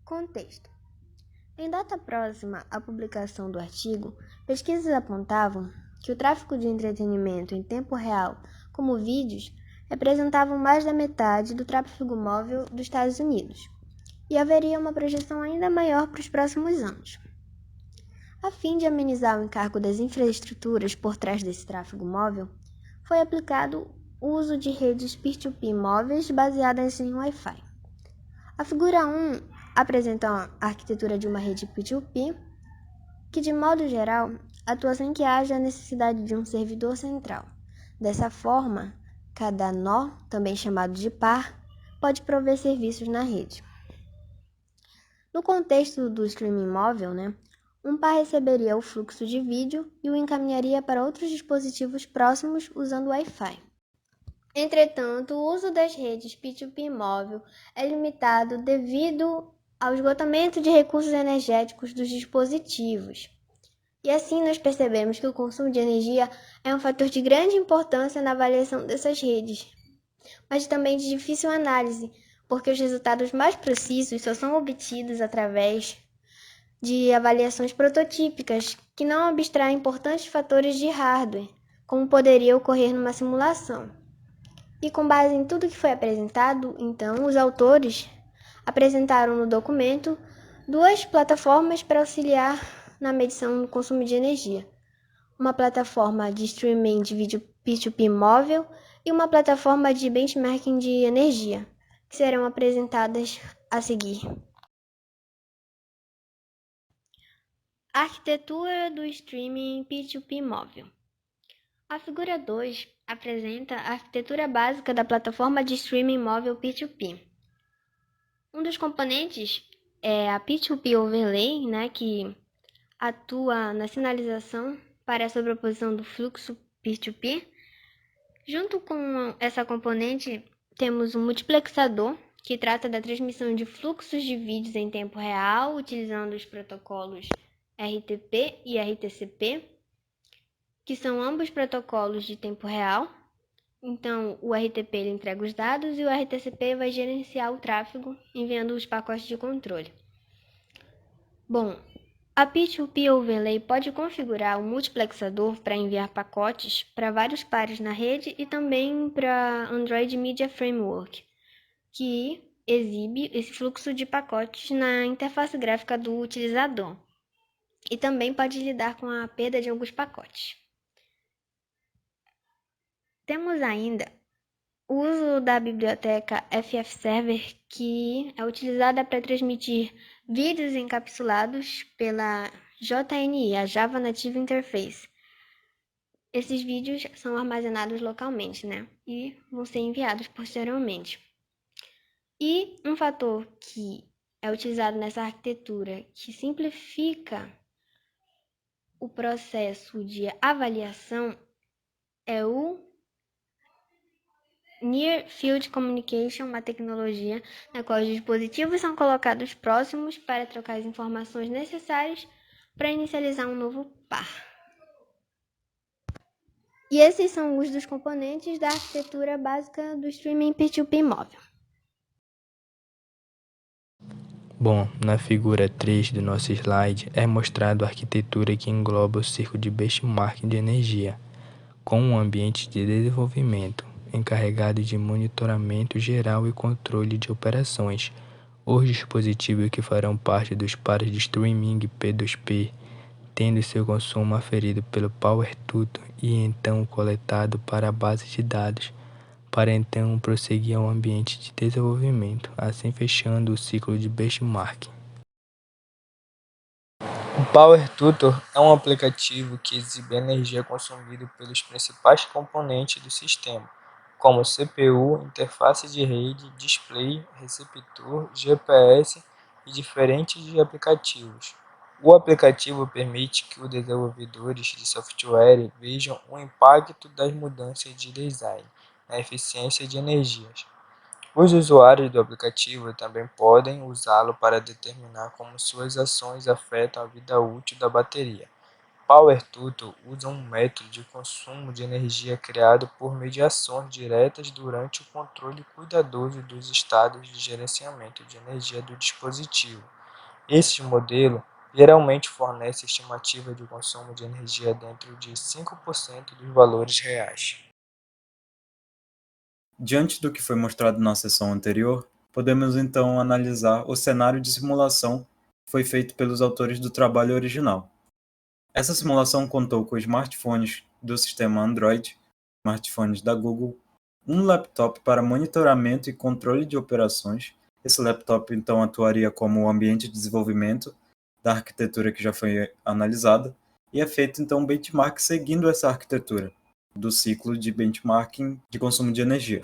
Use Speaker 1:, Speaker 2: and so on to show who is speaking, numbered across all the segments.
Speaker 1: Contexto. Em data próxima à publicação do artigo, pesquisas apontavam que o tráfego de entretenimento em tempo real, como vídeos, representavam mais da metade do tráfego móvel dos Estados Unidos, e haveria uma projeção ainda maior para os próximos anos. A fim de amenizar o encargo das infraestruturas por trás desse tráfego móvel, foi aplicado o uso de redes peer-to-peer móveis baseadas em Wi-Fi. A figura 1 apresenta a arquitetura de uma rede peer-to-peer que, de modo geral, atua sem que haja a necessidade de um servidor central. Dessa forma, cada nó, também chamado de par, pode prover serviços na rede. No contexto do streaming móvel, um par receberia o fluxo de vídeo e o encaminharia para outros dispositivos próximos usando Wi-Fi. Entretanto, o uso das redes P2P móvel é limitado devido ao esgotamento de recursos energéticos dos dispositivos. E assim nós percebemos que o consumo de energia é um fator de grande importância na avaliação dessas redes, mas também de difícil análise, porque os resultados mais precisos só são obtidos através de avaliações prototípicas que não abstraem importantes fatores de hardware, como poderia ocorrer numa simulação. E com base em tudo que foi apresentado, então, os autores apresentaram no documento duas plataformas para auxiliar na medição do consumo de energia. Uma plataforma de streaming de vídeo P2P móvel e uma plataforma de benchmarking de energia, que serão apresentadas a seguir. Arquitetura do streaming P2P móvel. A figura 2 apresenta a arquitetura básica da plataforma de streaming móvel P2P. Um dos componentes é a P2P Overlay, que atua na sinalização para a sobreposição do fluxo P2P. Junto com essa componente, temos um multiplexador, que trata da transmissão de fluxos de vídeos em tempo real, utilizando os protocolos RTP e RTCP, que são ambos protocolos de tempo real. Então, o RTP ele entrega os dados e o RTCP vai gerenciar o tráfego, enviando os pacotes de controle. Bom, a P2P Overlay pode configurar o multiplexador para enviar pacotes para vários pares na rede e também para Android Media Framework, que exibe esse fluxo de pacotes na interface gráfica do utilizador. E também pode lidar com a perda de alguns pacotes. Temos ainda o uso da biblioteca FFserver, que é utilizada para transmitir vídeos encapsulados pela JNI, a Java Native Interface. Esses vídeos são armazenados localmente, e vão ser enviados posteriormente. E um fator que é utilizado nessa arquitetura, que simplifica o processo de avaliação, é o Near Field Communication, uma tecnologia na qual os dispositivos são colocados próximos para trocar as informações necessárias para inicializar um novo par. E esses são os dos componentes da arquitetura básica do streaming P2P móvel.
Speaker 2: Bom, na figura 3 do nosso slide é mostrado a arquitetura que engloba o ciclo de benchmarking de energia, com um ambiente de desenvolvimento, encarregado de monitoramento geral e controle de operações. Os dispositivos que farão parte dos pares de streaming P2P, tendo seu consumo aferido pelo Power Tutor e então coletado para a base de dados, para então prosseguir ao ambiente de desenvolvimento, assim fechando o ciclo de benchmarking. O Power Tutor é um aplicativo que exibe a energia consumida pelos principais componentes do sistema, como CPU, interface de rede, display, receptor, GPS e diferentes aplicativos. O aplicativo permite que os desenvolvedores de software vejam o impacto das mudanças de design na eficiência de energias. Os usuários do aplicativo também podem usá-lo para determinar como suas ações afetam a vida útil da bateria, PowerTutor usa um método de consumo de energia criado por mediações diretas durante o controle cuidadoso dos estados de gerenciamento de energia do dispositivo. Este modelo geralmente fornece estimativa de consumo de energia dentro de 5% dos valores reais.
Speaker 3: Diante do que foi mostrado na sessão anterior, podemos então analisar o cenário de simulação que foi feito pelos autores do trabalho original. Essa simulação contou com smartphones do sistema Android, smartphones da Google, um laptop para monitoramento e controle de operações. Esse laptop então atuaria como o ambiente de desenvolvimento da arquitetura que já foi analisada, e é feito então um benchmark seguindo essa arquitetura do ciclo de benchmarking de consumo de energia.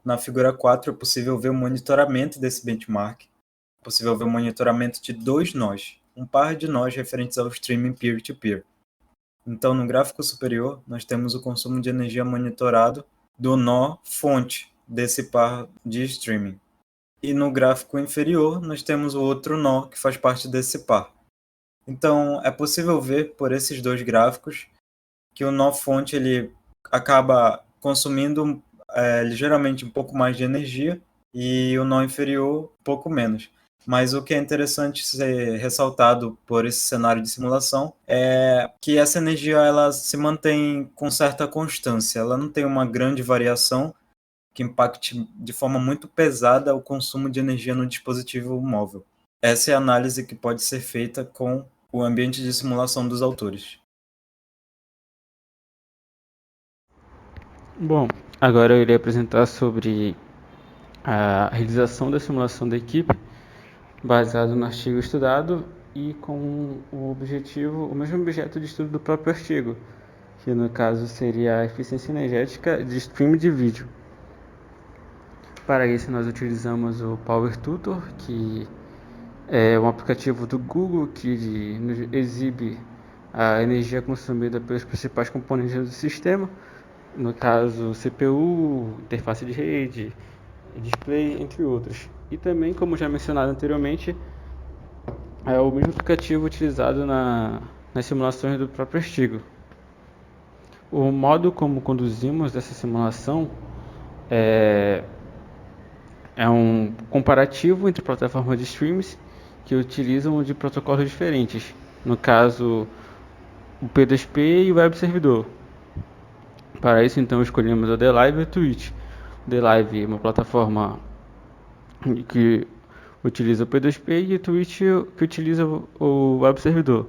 Speaker 3: Na figura 4 é possível ver o monitoramento desse benchmark, é possível ver o monitoramento de dois nós, um par de nós referentes ao streaming peer-to-peer. Então, no gráfico superior, nós temos o consumo de energia monitorado do nó fonte desse par de streaming. E no gráfico inferior, nós temos o outro nó que faz parte desse par. Então, é possível ver por esses dois gráficos que o nó fonte ele acaba consumindo ligeiramente um pouco mais de energia e o nó inferior um pouco menos. Mas o que é interessante ser ressaltado por esse cenário de simulação é que essa energia ela se mantém com certa constância, ela não tem uma grande variação que impacte de forma muito pesada o consumo de energia no dispositivo móvel. Essa é a análise que pode ser feita com o ambiente de simulação dos autores.
Speaker 4: Bom, agora eu irei apresentar sobre a realização da simulação da equipe, baseado no artigo estudado e com o mesmo objeto de estudo do próprio artigo, que no caso seria a eficiência energética de stream de vídeo. Para isso nós utilizamos o PowerTutor, que é um aplicativo do Google que nos exibe a energia consumida pelos principais componentes do sistema, no caso CPU, interface de rede, display, entre outros. E também, como já mencionado anteriormente, é o mesmo aplicativo utilizado nas simulações do próprio artigo. O modo como conduzimos essa simulação é um comparativo entre plataformas de streams que utilizam de protocolos diferentes, no caso o P2P e o web servidor. Para isso então escolhemos o DLive e o Twitch. O DLive é uma plataforma que utiliza o P2P e o Twitch que utiliza o web servidor.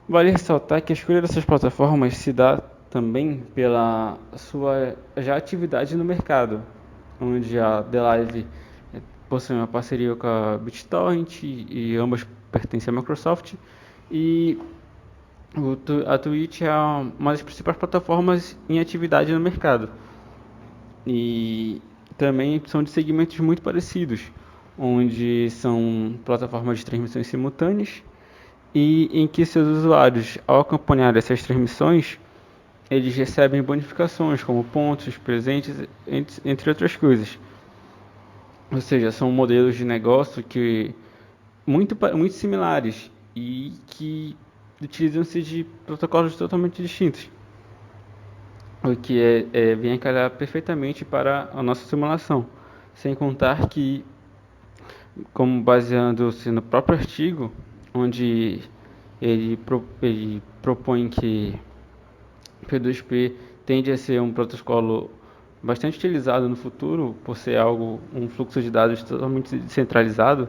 Speaker 4: Vale ressaltar que a escolha dessas plataformas se dá também pela sua já atividade no mercado, onde a DLive possui uma parceria com a BitTorrent e ambas pertencem à Microsoft, e a Twitch é uma das principais plataformas em atividade no mercado. E também são de segmentos muito parecidos, onde são plataformas de transmissões simultâneas e em que seus usuários, ao acompanhar essas transmissões, eles recebem bonificações como pontos, presentes, entre outras coisas. Ou seja, são modelos de negócio que muito similares e que utilizam-se de protocolos totalmente distintos, o que vem a calhar perfeitamente para a nossa simulação, sem contar que, como baseando-se no próprio artigo, onde ele propõe que P2P tende a ser um protocolo bastante utilizado no futuro, por ser um fluxo de dados totalmente descentralizado,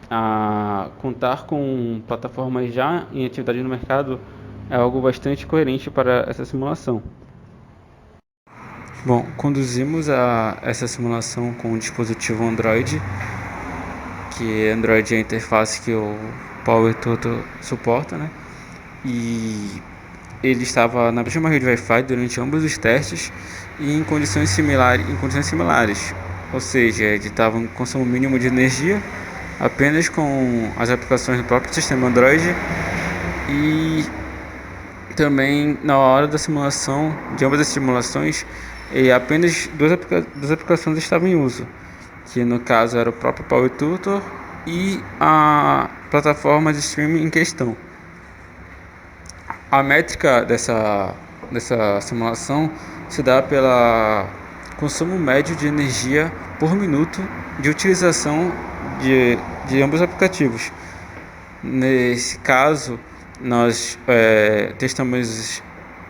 Speaker 4: a contar com plataformas já em atividade no mercado é algo bastante coerente para essa simulação. Bom, conduzimos essa simulação com o dispositivo Android, que Android é a interface que o PowerTutor suporta, né? E ele estava na mesma rede Wi-Fi durante ambos os testes e em condições similares, ou seja, ele estava em consumo mínimo de energia apenas com as aplicações do próprio sistema Android, e também na hora da simulação de ambas as simulações apenas duas aplicações estavam em uso, que no caso era o próprio PowerTutor e a plataforma de streaming em questão. A métrica dessa simulação se dá pelo consumo médio de energia por minuto de utilização de ambos os aplicativos. Nesse caso, nós testamos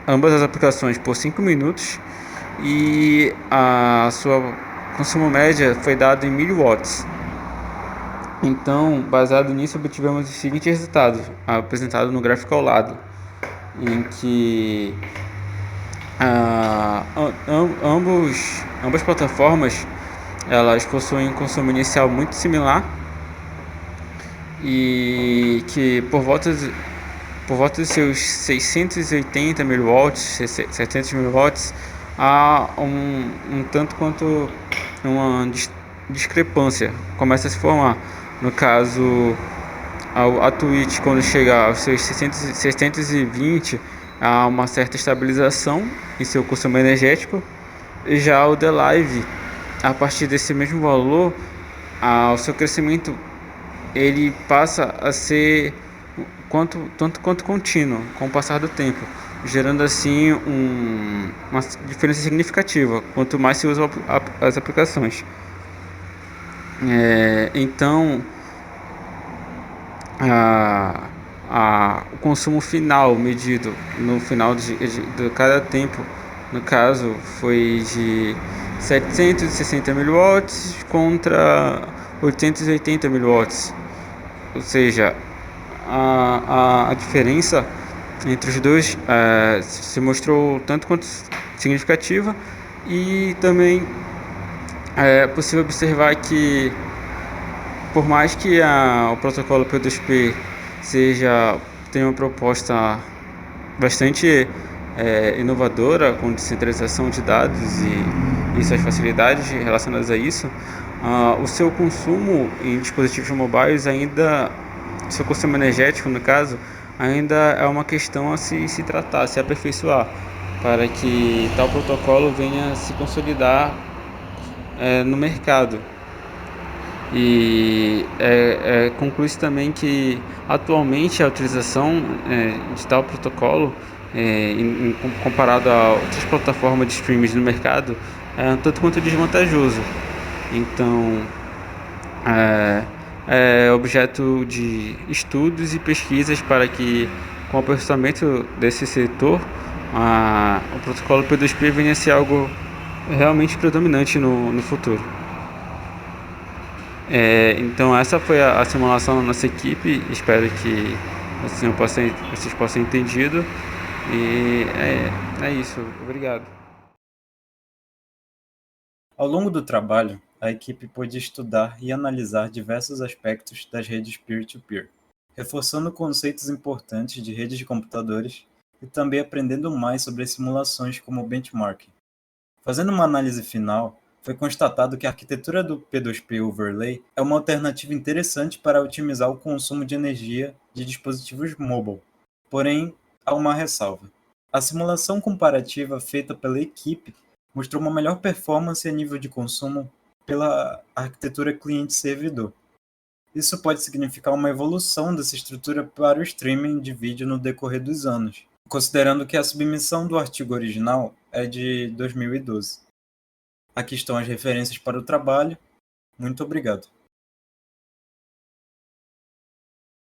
Speaker 4: ambas as aplicações por 5 minutos e a sua consumo média foi dado em 1000 watts. Então, baseado nisso, obtivemos o seguinte resultado, apresentado no gráfico ao lado, em que ambas plataformas elas possuem um consumo inicial muito similar e que por volta de seus 680 mW, 700 mW, há um tanto quanto uma discrepância começa a se formar. No caso, a Twitch, quando chega aos seus 620, há uma certa estabilização em seu consumo energético. E já o The Live, a partir desse mesmo valor, o seu crescimento ele passa a ser tanto quanto contínuo com o passar do tempo, gerando assim uma diferença significativa quanto mais se usa as aplicações. Então, o consumo final medido no final de cada tempo, no caso, foi de 760 mW contra 880 mW. Ou seja, a diferença entre os dois se mostrou tanto quanto significativa, e também é possível observar que, por mais que o protocolo P2P tenha uma proposta bastante inovadora, com descentralização de dados e suas facilidades relacionadas a isso, o seu consumo em dispositivos mobiles seu consumo energético, no caso, ainda é uma questão a se tratar, a se aperfeiçoar, para que tal protocolo venha se consolidar no mercado. E conclui-se também que atualmente a utilização de tal protocolo, comparado a outras plataformas de streaming no mercado, é um tanto quanto desvantajoso. Então, é objeto de estudos e pesquisas para que, com o aperfeiçoamento desse setor, o protocolo P2P venha a ser algo realmente predominante no futuro. Então essa foi a simulação da nossa equipe. Espero que vocês possam entendido. E é isso. Obrigado.
Speaker 3: Ao longo do trabalho, a equipe pôde estudar e analisar diversos aspectos das redes peer-to-peer, reforçando conceitos importantes de redes de computadores e também aprendendo mais sobre as simulações como benchmarking. Fazendo uma análise final, foi constatado que a arquitetura do P2P Overlay é uma alternativa interessante para otimizar o consumo de energia de dispositivos mobile. Porém, há uma ressalva. A simulação comparativa feita pela equipe mostrou uma melhor performance a nível de consumo pela arquitetura cliente-servidor. Isso pode significar uma evolução dessa estrutura para o streaming de vídeo no decorrer dos anos, considerando que a submissão do artigo original é de 2012. Aqui estão as referências para o trabalho. Muito obrigado.